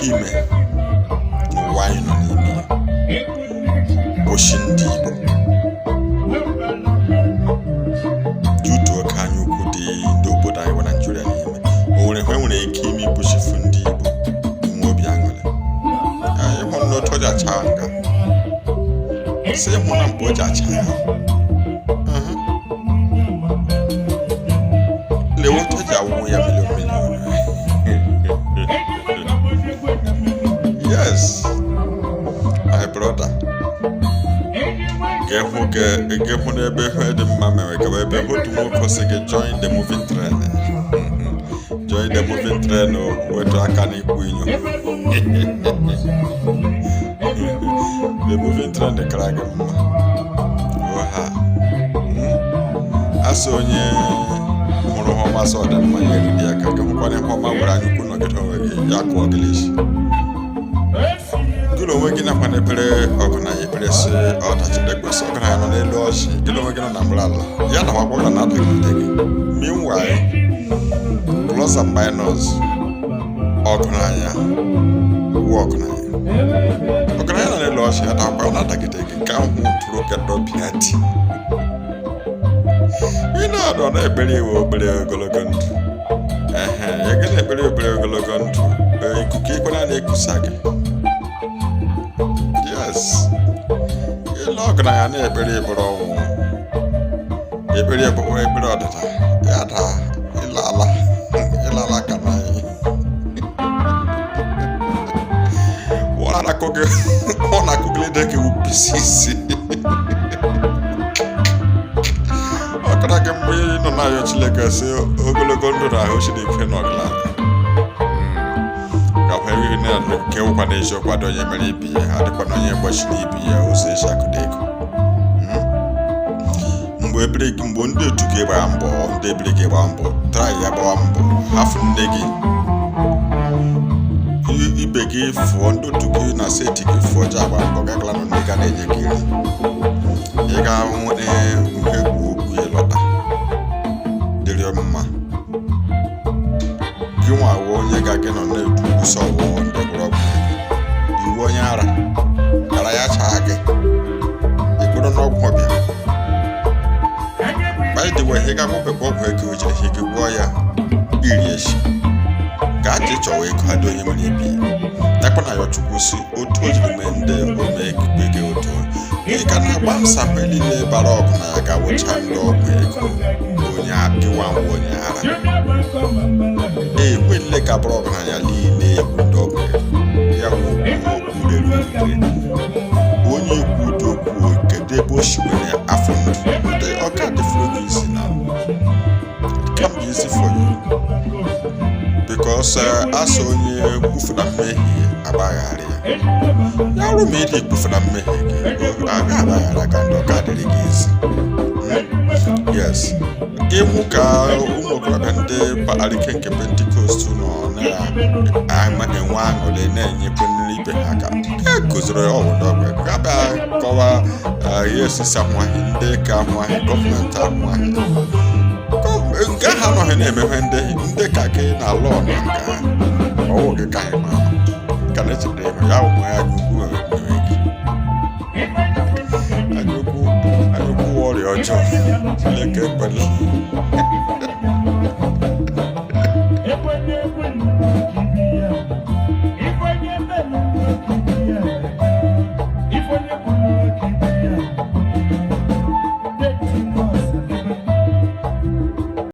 ime n'ụwa anyị nọ n'ime ya bụchi ndị Igbo jutu oke anya ukwu dị ndị obodo anyị bụ Naijiria n'ime o nwere ike ime ịbụchifu ndị Igbo inwe obi aṅụrị ịhụ na otu o ji acha nga si ịhụ na mgbe o ji acha ya lewe otu o ji awụwụ ya milion yes my brother ga-ehụ n'ebe ihe dị mma mere gaba ebe otu nwoke si gị join the moving train join the moving train wetu aka n'ikwu inyo the moving train dịkara gị mma oha asị onye hụrụ ihe ọma sọ dị mma ya eridi aka gị hụkwana ihe ọma were anya ukwu nọgide onwe gị ya kụọ gị isi gị na onwe gị nakwa n'ekpere ọgụnanya ekpere si ọdachi dekwesị ọgụnanya nọ n'elu ọchị gị na onwe gị nọ na mbara ala ya na wagbọga na-adagide gị meanwhile plus and minus ọgụnanya wụ ọgụnanya nọ n'elu ọchị ya na-agba na-adagide gị ka hụ ntụrụ kedọbịa dị ị na-adọ na-ekpere iwe obere ogologo ndụ ya gị na-ekpere obere ogologo ndụ ikuku ikwena na-ekusa gị yes ile ọgụnanya na-ekpere ebere ọnwụ ekpere ọdịda ya daa ịlala ka na ọ na-akụgide gị wupisi isi ọkara gị mgbe ị nọ na-ayọ Chineke si ogologo ndụ na ahụ Chineke n'ọgụla nke ụkwa na ezi ọkwado onye mere ibi ya adịkwa na onye gbachiri ibi ya ụzọ eji akụda ego mgbe ndị otu gị gbara mbọ ndị ebiri gị gbara mbọ trai ya gbawa mbọ hafụ nne gị ibe gị fụọ ndị otu gị na seti gị fụọ ji agba mbọ gagala na nne ga na-enye gị nri ị ga-ahụ nwere egwu okwu ya lọta dịrị mma gị nwawo onye ga-gị nọ na-etu kwụsị ọwụwọ ndị gwụrụ ọgwụ iwu onye ara ya chaa gị ikpụrụ n'ọgwụ ọbịa baidewe ihe ga-agbụbekwa ọgwụ ego o jiri ihe gị gwụọ ya iri echi gaa ji chọwa ego adị onye mere ibi nakwa na ya chukwu si otu o jiri mee ndị ome ekpe gị otu ị ga na-agba nsapụ niile bara ọgụ na ya ga-awụcha ndị ọgwụ ego onye apịwa nwa onye ara ekwe nle ka bụrụ ọgaranya niile egwu ndị ọgwụ ya okwu rere onye ekwu ụdị okwu kedu ebe o shiwere afọ ndụ ndị ọka dịfuru gị isi na it can be easy for you because asị onye kwufuna mmehie agbaghara ya arụ ma ịdị kwufuna mmehie gị aga agbaghara ka ndị ọka dịrị gị isi yes ịhụ ka ụmụ okorobịa ndị mpaghara nke Pentikọst nọ na-enwe aṅụrị na-enyekwu nri ibe ha aka e goziri ọwụdọ ọgwụ gabịa kọwa ihe osisi ahụahị ndị ka ahụahị gọọmenti ahụahị nke ha nọghị na-emeghe ndị ka gị na ala ọna nka ọwụ gị ka anyị ma ka na-echere eme ya ụmụ ya gị ugwu mere gị anyukwu ọrịa ọjọọ Chineke ekpele